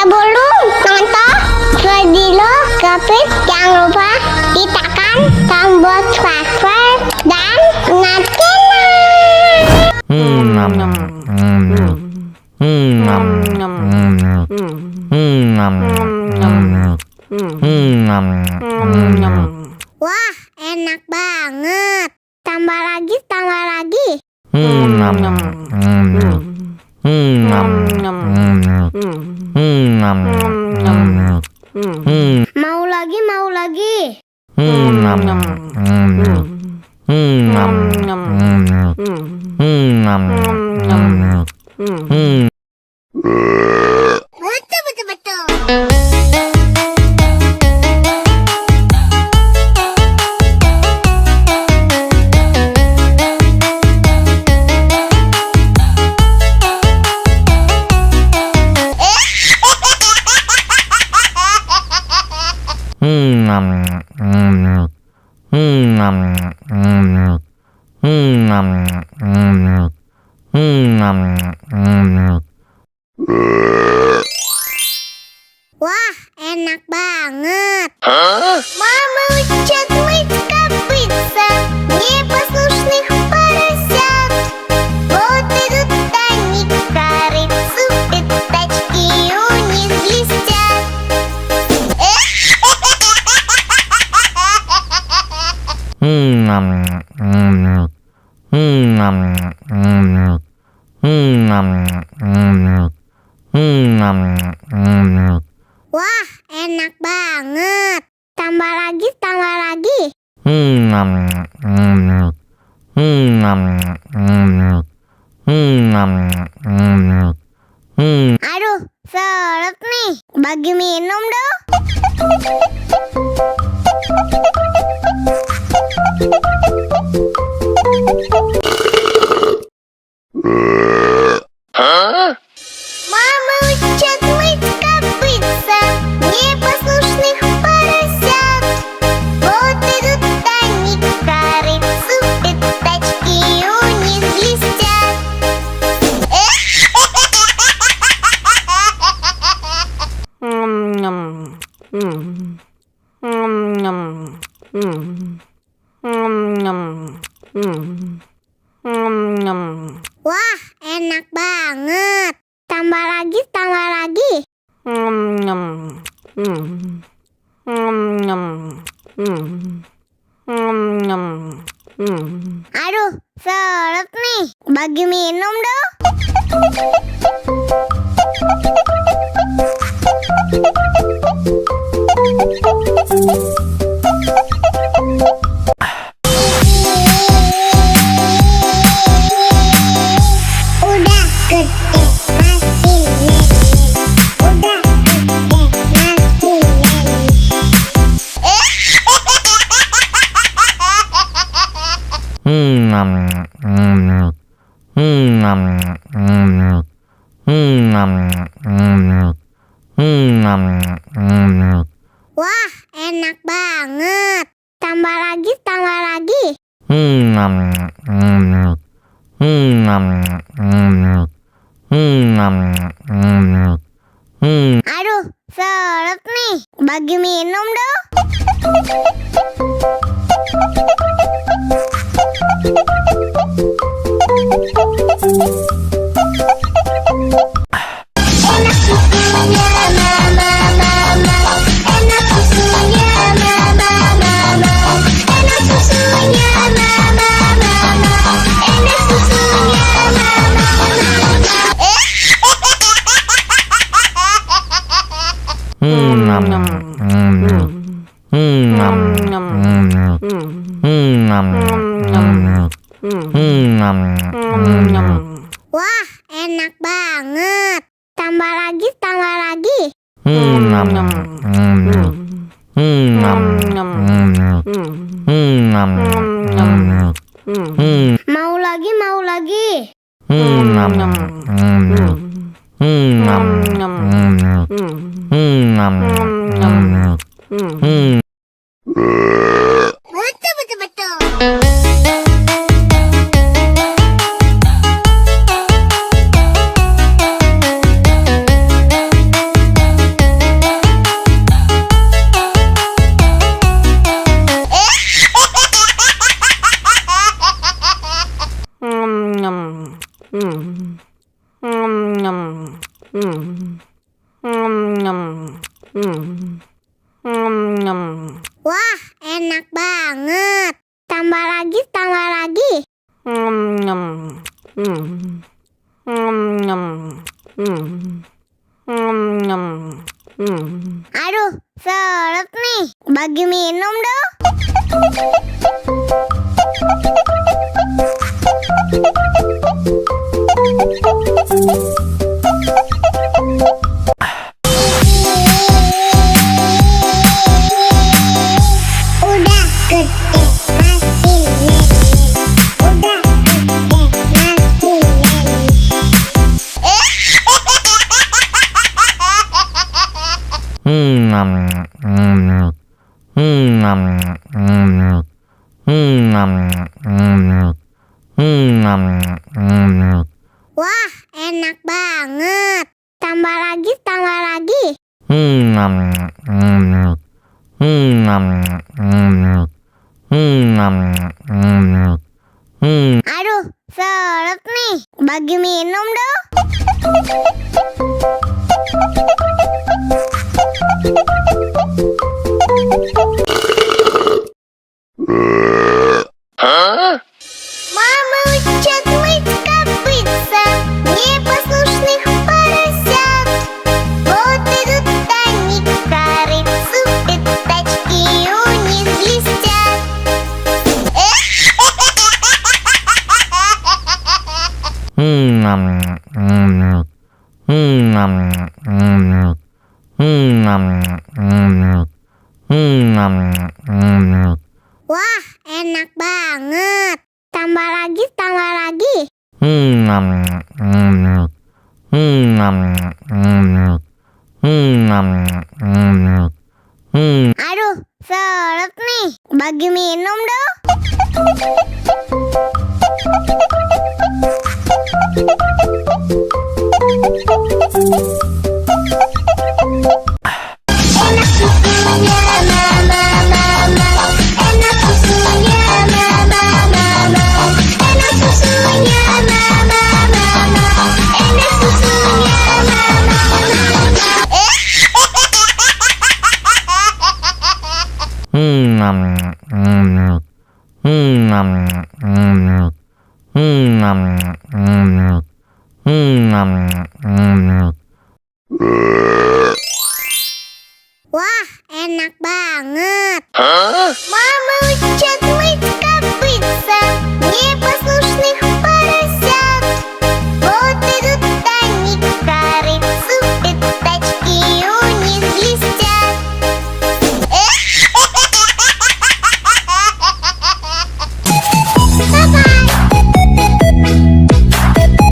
Sebelum nonton video Kepit, jangan lupa tekan tombol subscribe dan wah, enak banget. Tambah lagi, tambah lagi. Mau lagi, mau lagi. Betul. Wah, enak banget. Мама учат мыть копытца, непослушных поросят. Вот идут они к корыцу, пятачки у них блестят. Wah, enak banget. Tambah lagi, tambah lagi. Aduh, seret nih. Bagi minum dong. Мама учат мыть копытца, непослушных поросят. Вот идут они к корыцу, пятачки у них блестят. Wah, enak banget. Tambah lagi, tambah lagi. Aduh, seret nih. Bagi minum dong. Udah gede masih nenek. Udah gede masih nenek. Wah, enak banget. Tambah lagi, tambah lagi. Aduh, seret nih. Bagi minum dong. Enak susunya mama, mama. Enak susunya mama, mama. Enak susunya mama, mama. Enak susunya mama, Wah, enak banget. Tambah lagi, tambah lagi. Mau lagi, mau lagi. Betul. Wah, enak banget. Tambah lagi, tambah lagi. Aduh, seret nih. Bagi minum dong. Udah gede masih nenek. Udah gede masih nenek. Wah, enak banget. Tambah lagi, tambah lagi. Aduh, seret nih. Bagi minum dong. Мама учат мыть копытца непослушных поросят. Вот идут они к корыцу, пятачки у них блестят. Wah, enak banget. Tambah lagi, tambah lagi. Aduh, seret nih. Bagi minum dong. Enak susunya mama, mama. Enak susunya mama, mama. Enak susunya mama, mama. Enak susunya mama, mama.